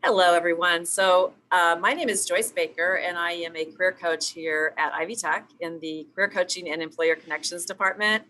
Hello, everyone. So my name is Joyce Baker, and I am a career coach here at Ivy Tech in the Career Coaching and Employer Connections Department.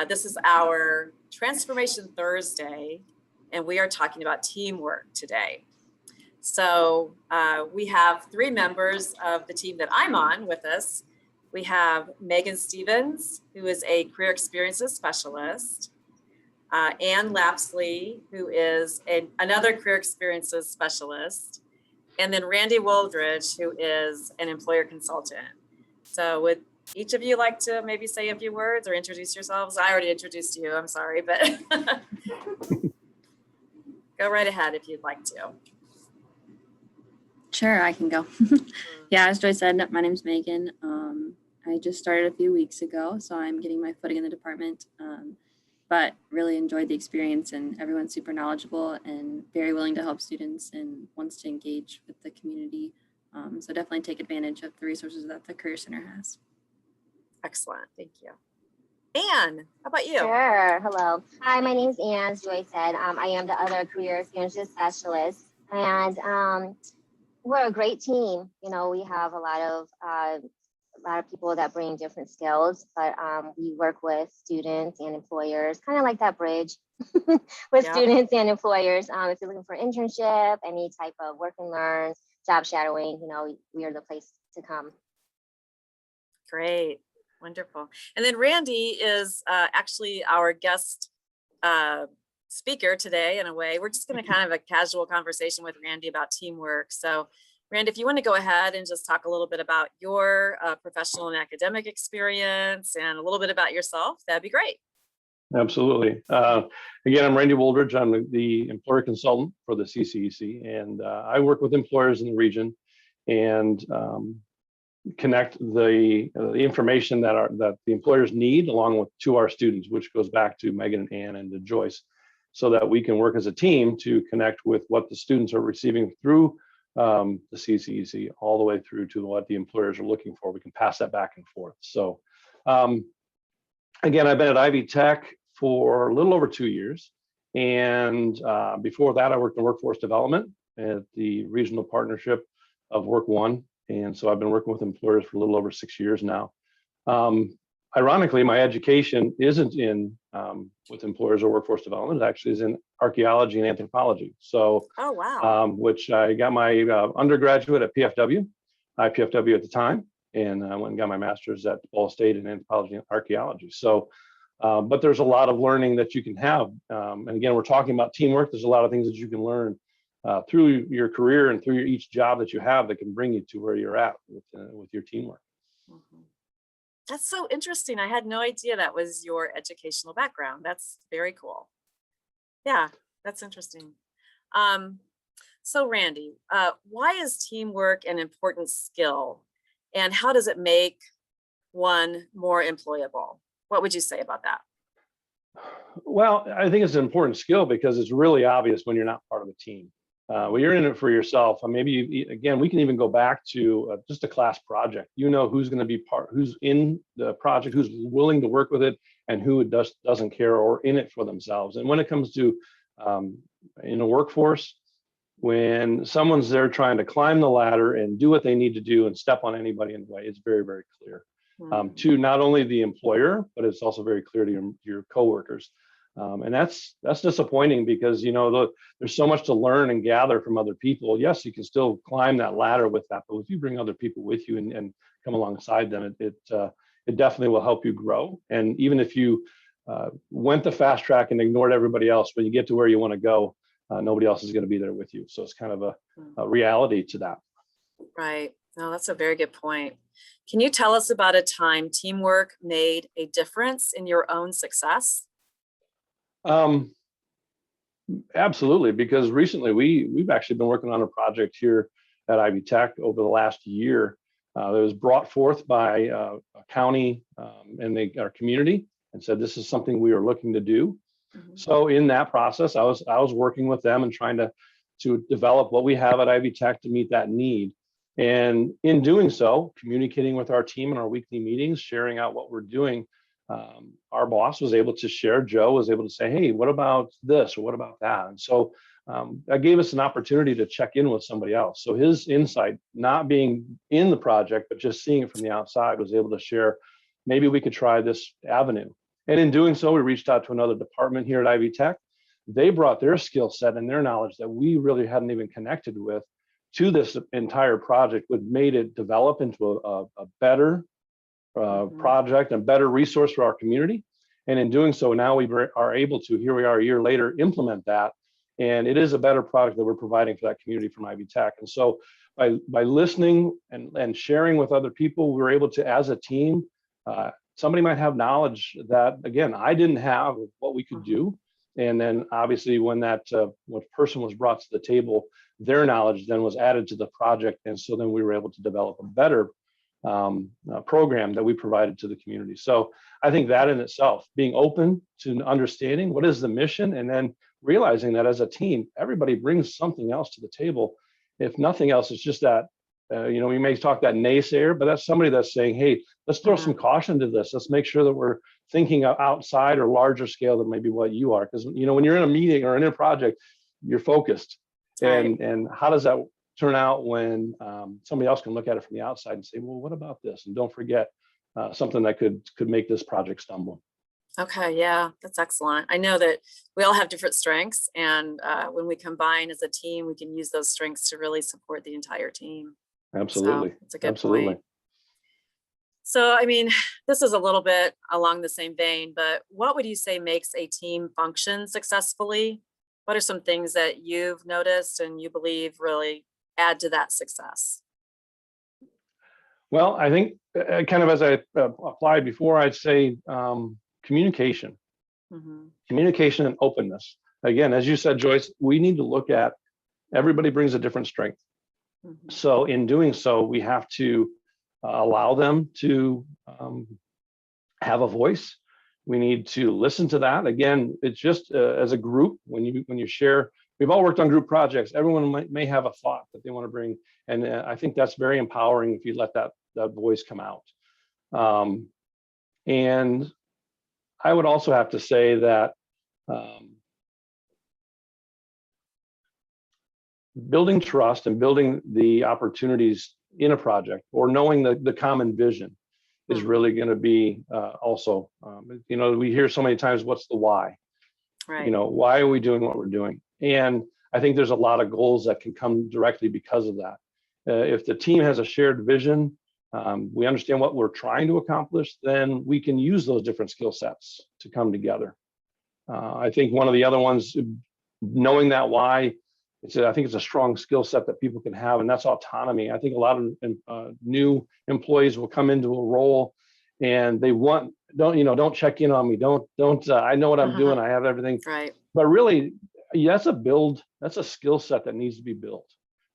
This is our Transformation Thursday, and we are talking about teamwork today. So we have three members of the team that I'm on with us. We have Megan Stevens, who is a career experiences specialist. Ann Lapsley, who is another career experiences specialist, and then Randy Wooldridge, who is an employer consultant. So would each of you like to maybe say a few words or introduce yourselves? I already introduced you, I'm sorry, but go right ahead if you'd like to. Sure, I can go. Yeah, as Joy said, my name's Megan. I just started a few weeks ago, so I'm getting my footing in the department. But really enjoyed the experience, and everyone's super knowledgeable and very willing to help students and wants to engage with the community. So definitely take advantage of the resources that the Career Center has. Excellent, thank you. Ann, how about you? Sure, hello. Hi, my name is Ann, as Joy said. I am the other career experiences specialist, and we're a great team. You know, we have a lot of people that bring different skills, but we work with students and employers, kind of like that bridge with students and employers. If you're looking for an internship, any type of work and learn, job shadowing, you know, we are the place to come. Great, wonderful. And then Randy is actually our guest speaker today in a way. We're just going to kind of a casual conversation with Randy about teamwork. So Randy, if you want to go ahead and just talk a little bit about your professional and academic experience and a little bit about yourself, that'd be great. Absolutely. Again, I'm Randy Wooldridge. I'm the employer consultant for the CCEC, and I work with employers in the region and connect the information that the employers need along to our students, which goes back to Megan and Ann and to Joyce, so that we can work as a team to connect with what the students are receiving through the CCEC all the way through to what the employers are looking for. We can pass that back and forth. So again, I've been at Ivy Tech for a little over 2 years. And before that, I worked in workforce development at the regional partnership of Work One. And so I've been working with employers for a little over 6 years now. Ironically, my education isn't in with employers or workforce development. It actually is in archaeology and anthropology. So, oh wow, which I got my undergraduate at IPFW at the time, and I went and got my master's at Ball State in anthropology and archaeology. So, but there's a lot of learning that you can have. And again, we're talking about teamwork. There's a lot of things that you can learn through your career and through each job that you have that can bring you to where you're at with your teamwork. Mm-hmm. That's so interesting. I had no idea that was your educational background. That's very cool. Yeah, that's interesting. So Randy, why is teamwork an important skill, and how does it make one more employable? What would you say about that? Well, I think it's an important skill because it's really obvious when you're not part of a team. When you're in it for yourself, maybe again, we can even go back to just a class project. You know who's going to be who's in the project, who's willing to work with it, and who doesn't care or in it for themselves. And when it comes to in a workforce, when someone's there trying to climb the ladder and do what they need to do and step on anybody in the way, it's very, very clear to not only the employer, but it's also very clear to your coworkers. And that's disappointing because, you know, there's so much to learn and gather from other people. Yes, you can still climb that ladder with that, but if you bring other people with you and come alongside them, it definitely will help you grow. And even if you went the fast track and ignored everybody else, when you get to where you want to go, nobody else is going to be there with you. So it's kind of a reality to that. Right. No, that's a very good point. Can you tell us about a time teamwork made a difference in your own success? Absolutely, because recently we've actually been working on a project here at Ivy Tech over the last year that was brought forth by a county and our community and said this is something we are looking to do. Mm-hmm. So in that process, I was working with them and trying to develop what we have at Ivy Tech to meet that need. And in doing so, communicating with our team in our weekly meetings, sharing out what we're doing, our boss was able to share, Joe was able to say, hey, what about this or what about that? And so that gave us an opportunity to check in with somebody else. So his insight, not being in the project, but just seeing it from the outside, was able to share, maybe we could try this avenue. And in doing so, we reached out to another department here at Ivy Tech. They brought their skill set and their knowledge that we really hadn't even connected with to this entire project, which made it develop into a better project and better resource for our community. And in doing so, now we are able to, here we are a year later, implement that. And it is a better product that we're providing for that community from Ivy Tech. And so by listening and sharing with other people, we were able to, as a team, somebody might have knowledge that, again, I didn't have what we could do. And then obviously when that person was brought to the table, their knowledge then was added to the project. And so then we were able to develop a better program that we provided to the community. So I think that in itself, being open to understanding what is the mission, and then realizing that as a team, everybody brings something else to the table. If nothing else, it's just that, we may talk that naysayer, but that's somebody that's saying, hey, let's throw some caution to this. Let's make sure that we're thinking outside or larger scale than maybe what you are. Because, when you're in a meeting or in a project, you're focused. And how does that turn out when somebody else can look at it from the outside and say, well, what about this? And don't forget something that could make this project stumble. Okay, yeah, that's excellent. I know that we all have different strengths, and when we combine as a team, we can use those strengths to really support the entire team. Absolutely. So it's a good point. So, this is a little bit along the same vein, but what would you say makes a team function successfully? What are some things that you've noticed and you believe really add to that success? Well, I think kind of as I applied before, I'd say communication, communication and openness. Again, as you said, Joyce, we need to look at, everybody brings a different strength. So in doing so, we have to allow them to have a voice. We need to listen to that. Again, it's just as a group, when you share, we've all worked on group projects. Everyone may have a thought that they want to bring. And I think that's very empowering if you let that voice come out. And I would also have to say that building trust and building the opportunities in a project, or knowing the common vision, is really going to be also, we hear so many times, what's the why? Right. Why are we doing what we're doing? And I think there's a lot of goals that can come directly because of that. If the team has a shared vision, we understand what we're trying to accomplish, then we can use those different skill sets to come together. I think one of the other ones, knowing that why, I think it's a strong skill set that people can have, and that's autonomy. I think a lot of new employees will come into a role and they don't check in on me. Don't I know what I'm doing. I have everything. Right. But really, that's a skill set that needs to be built.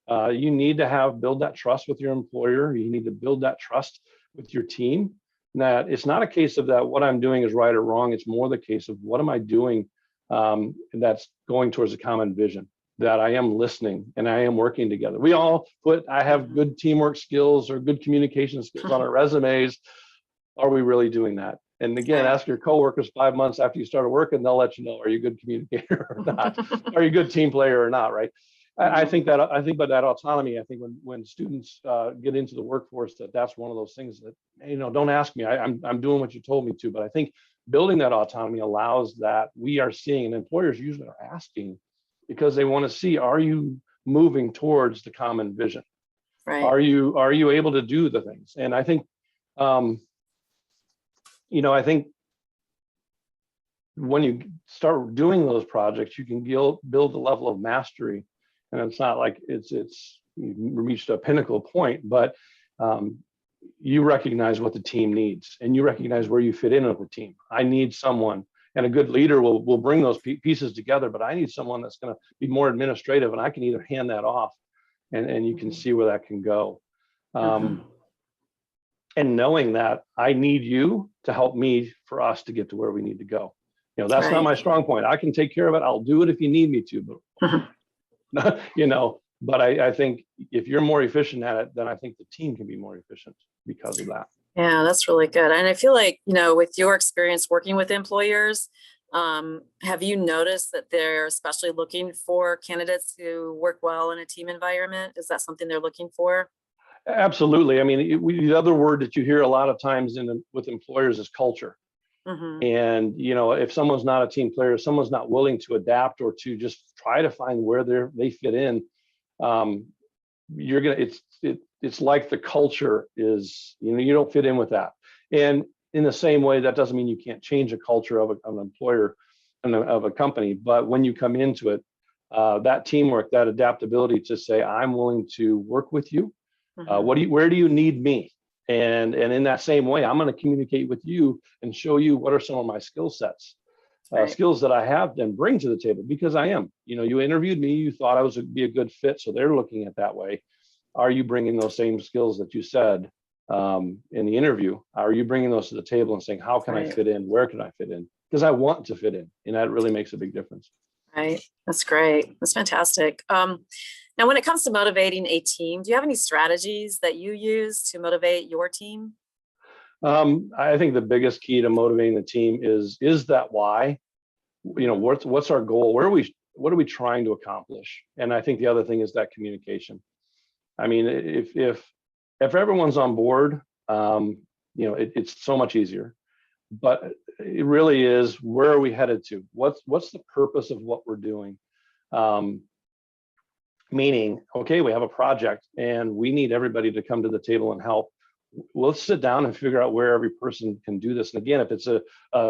You need to build that trust with your employer. You need to build that trust with your team. That it's not a case of that what I'm doing is right or wrong. It's more the case of what am I doing that's going towards a common vision, that I am listening and I am working together. We all I have good teamwork skills or good communication skills on our resumes. Are we really doing that? And again, ask your coworkers 5 months after you started working, they'll let you know, are you a good communicator or not? Are you a good team player or not, right? I think about that autonomy. I think when students get into the workforce, that's one of those things that, don't ask me, I'm doing what you told me to. But I think building that autonomy allows that. We are seeing, and employers usually are asking, because they want to see, are you moving towards the common vision? Right. Are you able to do the things? And I think, I think when you start doing those projects, you can build the level of mastery. And it's not like it's you've reached a pinnacle point, but you recognize what the team needs, and you recognize where you fit in with the team. I need someone. And a good leader will bring those pieces together, but I need someone that's going to be more administrative, and I can either hand that off, and you can see where that can go. And knowing that I need you to help me for us to get to where we need to go. That's not my strong point. I can take care of it. I'll do it if you need me to, but but I think if you're more efficient at it, then I think the team can be more efficient because of that. Yeah, that's really good. And I feel like, with your experience working with employers, Have you noticed that they're especially looking for candidates who work well in a team environment? Is that something they're looking for? Absolutely. I mean, the other word that you hear a lot of times with employers is culture. Mm-hmm. And, if someone's not a team player, someone's not willing to adapt or to just try to find where they fit in, it's like the culture is, you don't fit in with that. And in the same way, that doesn't mean you can't change a culture of an employer and of a company. But when you come into it, that teamwork, that adaptability to say, I'm willing to work with you. Mm-hmm. Where do you need me? And in that same way, I'm going to communicate with you and show you what are some of my skill sets, Right. skills that I have and bring to the table, because I am. You interviewed me, you thought I would be a good fit, so they're looking at that way. Are you bringing those same skills that you said in the interview? Are you bringing those to the table and saying, how can I Right. fit in? Where can I fit in? Because I want to fit in, and that really makes a big difference. Right. That's great. That's fantastic. Now, when it comes to motivating a team, do you have any strategies that you use to motivate your team? I think the biggest key to motivating the team is that why. What's our goal? What are we trying to accomplish? And I think the other thing is that communication. I mean, if everyone's on board, it's so much easier. But it really is, where are we headed to? What's the purpose of what we're doing? Meaning, okay, we have a project and we need everybody to come to the table and help. Let's sit down and figure out where every person can do this. And again, if it's a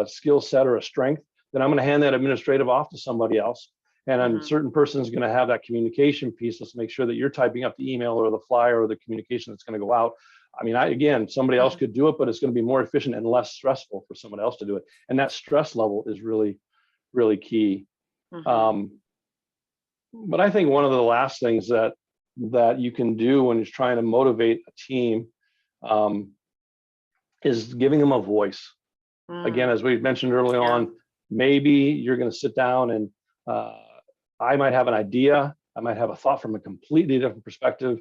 skill set or a strength, then I'm going to hand that administrative off to somebody else. And a certain person is going to have that communication piece. Let's make sure that you're typing up the email or the flyer or the communication that's going to go out. I mean, somebody else could do it, but it's going to be more efficient and less stressful for someone else to do it. And that stress level is really, really key. Mm-hmm. But I think one of the last things that you can do when you're trying to motivate a team is giving them a voice. Again, as we mentioned early on, maybe you're going to sit down and I might have an idea. I might have a thought from a completely different perspective.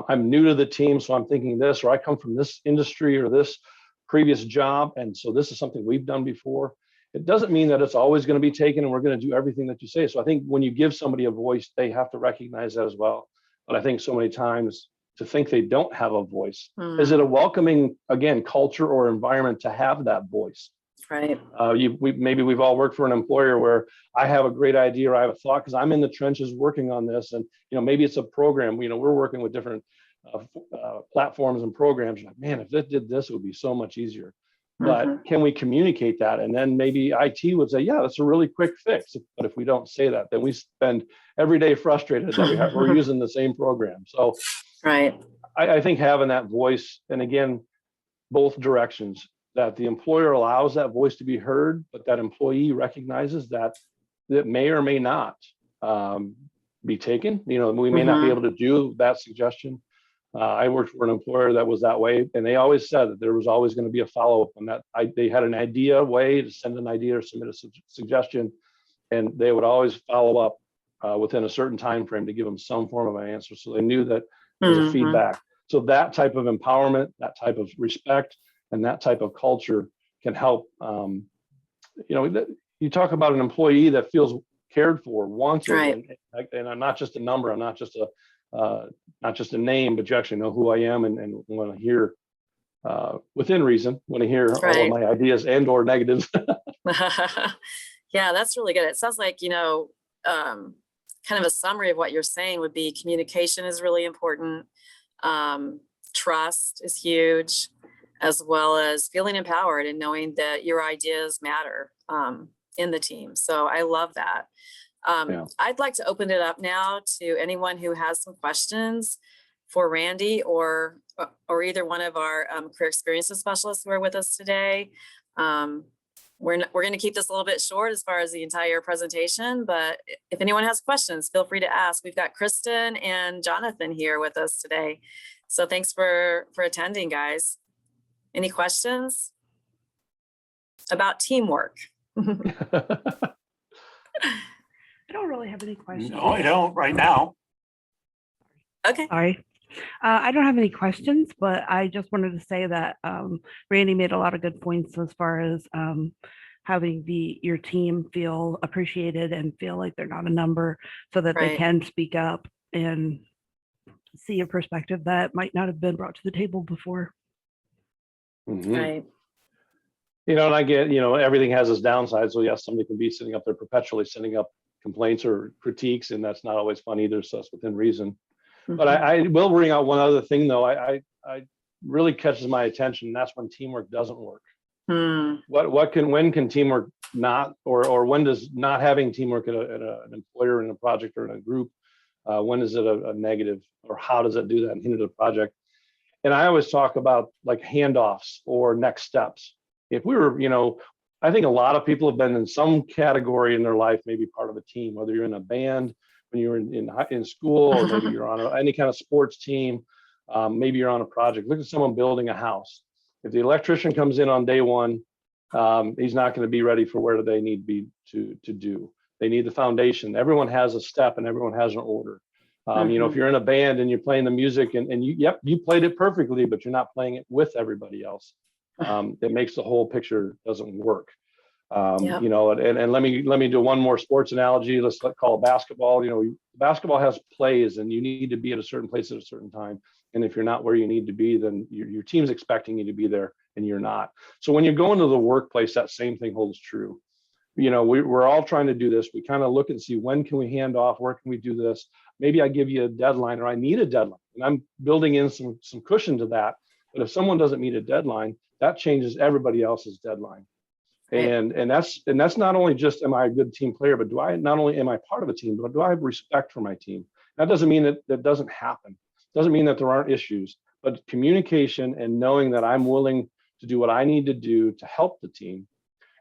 I'm new to the team, so I'm thinking this, or I come from this industry or this previous job, and so this is something we've done before. It doesn't mean that it's always going to be taken and we're going to do everything that you say. So I think when you give somebody a voice, they have to recognize that as well. But I think so many times to think they don't have a voice, is it a welcoming, again, culture or environment to have that voice? Right. Maybe we've all worked for an employer where I have a great idea or I have a thought because I'm in the trenches working on this, and maybe it's a program. We're working with different platforms and programs. Like, man, if this did this, it would be so much easier. But can we communicate that? And then maybe IT would say, yeah, that's a really quick fix. But if we don't say that, then we spend every day frustrated that we're using the same program. So right. I think having that voice, and again, both directions, that the employer allows that voice to be heard, but that employee recognizes that may or may not be taken. We may not be able to do that suggestion. I worked for an employer that was that way, and they always said that there was always going to be a follow-up on that. They had an idea way to send an idea or submit a suggestion, and they would always follow up within a certain time frame to give them some form of an answer. So they knew that there was a feedback. So that type of empowerment, that type of respect, and that type of culture can help. You talk about an employee that feels cared for, wanted, right. and I'm not just a number. I'm not just a name, but you actually know who I am and want to hear within reason. Want to hear all of my ideas and or negatives. Yeah, that's really good. It sounds like kind of a summary of what you're saying would be communication is really important. Trust is huge, as well as feeling empowered and knowing that your ideas matter in the team. So I love that. I'd like to open it up now to anyone who has some questions for Randy or either one of our career experiences specialists who are with us today. We're going to keep this a little bit short as far as the entire presentation, but if anyone has questions, feel free to ask. We've got Kristen and Jonathan here with us today. So thanks for attending, guys. Any questions about teamwork? I don't really have any questions. No, I don't right now. Okay. Sorry. I don't have any questions, but I just wanted to say that Randy made a lot of good points as far as having your team feel appreciated and feel like they're not a number, so that they Right. can speak up and see a perspective that might not have been brought to the table before. Mhm. Right. And I get, everything has its downside. So yes, somebody can be sitting up there perpetually sending up complaints or critiques, and that's not always fun either. So it's within reason. But Mhm. I will bring out one other thing though. I really catches my attention, and that's when teamwork doesn't work. Hmm. When can teamwork not, or when does not having teamwork at an employer, in a project, or in a group, when is it a negative, or how does it do that and hinder the project? And I always talk about like handoffs or next steps. If we were, I think a lot of people have been in some category in their life, maybe part of a team, whether you're in a band, when you're in school, or maybe you're on any kind of sports team, maybe you're on a project. Look at someone building a house. If the electrician comes in on day one, he's not going to be ready for where they need to be to do. They need the foundation. Everyone has a step and everyone has an order. If you're in a band and you're playing the music and you played it perfectly, but you're not playing it with everybody else, it makes the whole picture doesn't work. Yep. And let me do one more sports analogy. Let's call it basketball. Basketball has plays, and you need to be at a certain place at a certain time. And if you're not where you need to be, then your team's expecting you to be there, and you're not. So when you go into the workplace, that same thing holds true. We're all trying to do this. We kind of look and see, when can we hand off? Where can we do this? Maybe I give you a deadline, or I need a deadline, and I'm building in some cushion to that. But if someone doesn't meet a deadline, that changes everybody else's deadline. Right. And that's not only just, am I a good team player, but not only am I part of a team, but do I have respect for my team? That doesn't mean that doesn't happen. Doesn't mean that there aren't issues, but communication and knowing that I'm willing to do what I need to do to help the team.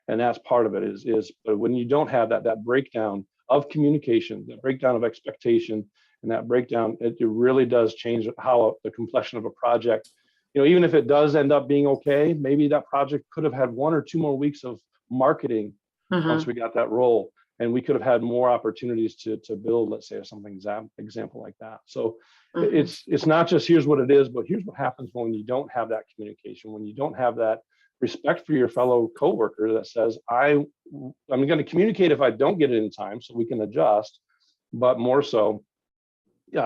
And that's part of it is but when you don't have that breakdown of communication, that breakdown of expectation, and that breakdown, it really does change how the complexion of a project. Even if it does end up being okay, maybe that project could have had 1 or 2 more weeks of marketing once we got that role, and we could have had more opportunities to build, let's say, something example like that. So it's not just here's what it is, but here's what happens when you don't have that communication, when you don't have that respect for your fellow coworker that says, I'm going to communicate if I don't get it in time so we can adjust, but more so,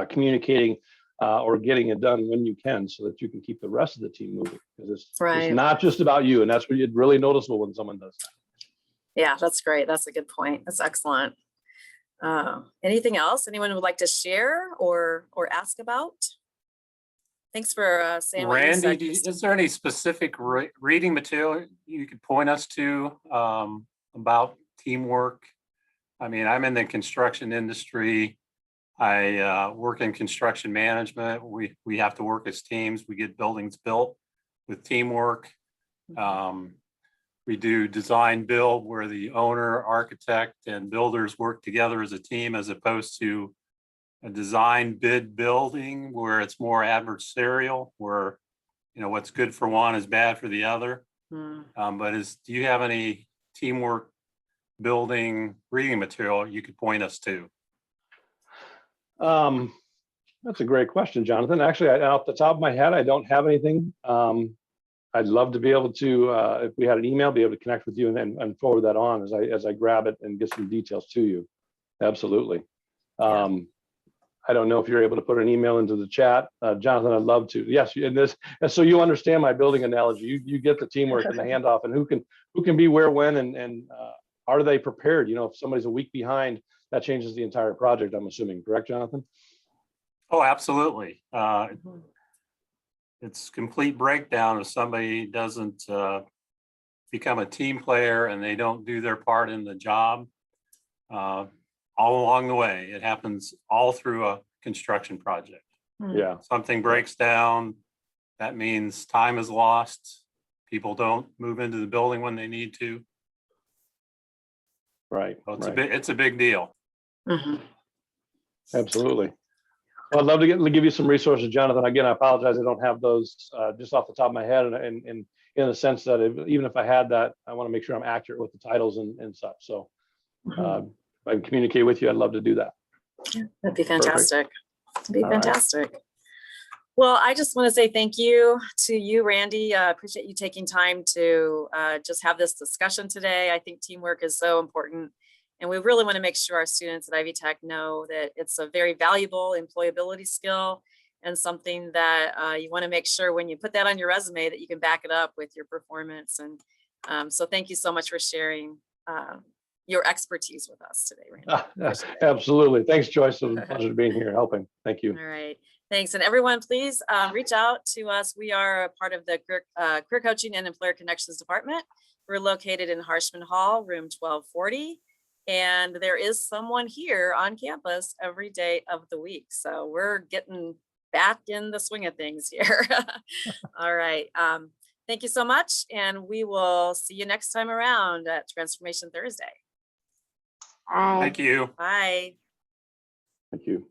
communicating or getting it done when you can, so that you can keep the rest of the team moving, because it's not just about you. And that's really noticeable when someone does that. Yeah, that's great. That's a good point. That's excellent. Anything else anyone would like to share or ask about? Thanks for saying what you said. Randy, is there any specific reading material you could point us to about teamwork? I mean, I'm in the construction industry. I work in construction management. We have to work as teams. We get buildings built with teamwork. We do design build, where the owner, architect, and builders work together as a team, as opposed to a design bid building where it's more adversarial, where what's good for one is bad for the other. But do you have any teamwork building reading material you could point us to? That's a great question, Jonathan. Actually, off the top of my head, I don't have anything. I'd love to be able to, if we had an email, be able to connect with you and forward that on as I grab it and get some details to you. Absolutely. I don't know if you're able to put an email into the chat, Jonathan. I'd love to. Yes, and so you understand my building analogy. You get the teamwork and the handoff, and who can be where, when, and are they prepared? If somebody's a week behind, that changes the entire project, I'm assuming. Correct, Jonathan? Oh, absolutely. It's complete breakdown if somebody doesn't become a team player and they don't do their part in the job. All along the way, it happens all through a construction project. Yeah. Something breaks down, that means time is lost. People don't move into the building when they need to. Right. So it's a big deal. Absolutely. Well, I'd love to give you some resources, Jonathan. Again, I apologize, I don't have those just off the top of my head, and in the sense that even if I had that, I want to make sure I'm accurate with the titles and such. So if I can communicate with you, I'd love to do that. That'd be fantastic. That'd be fantastic. Well, I just want to say thank you to you, Randy. Appreciate you taking time to just have this discussion today. I think teamwork is so important. And we really want to make sure our students at Ivy Tech know that it's a very valuable employability skill and something that you want to make sure when you put that on your resume that you can back it up with your performance. And so thank you so much for sharing your expertise with us today, Randy. Appreciate it. Absolutely. Thanks, Joyce. It was a pleasure being here helping. Thank you. All right. Thanks. And everyone, please reach out to us. We are a part of the Career Coaching and Employer Connections Department. We're located in Harshman Hall, room 1240. And there is someone here on campus every day of the week. So we're getting back in the swing of things here. All right. Thank you so much. And we will see you next time around at Transformation Thursday. Bye. Thank you. Bye. Thank you.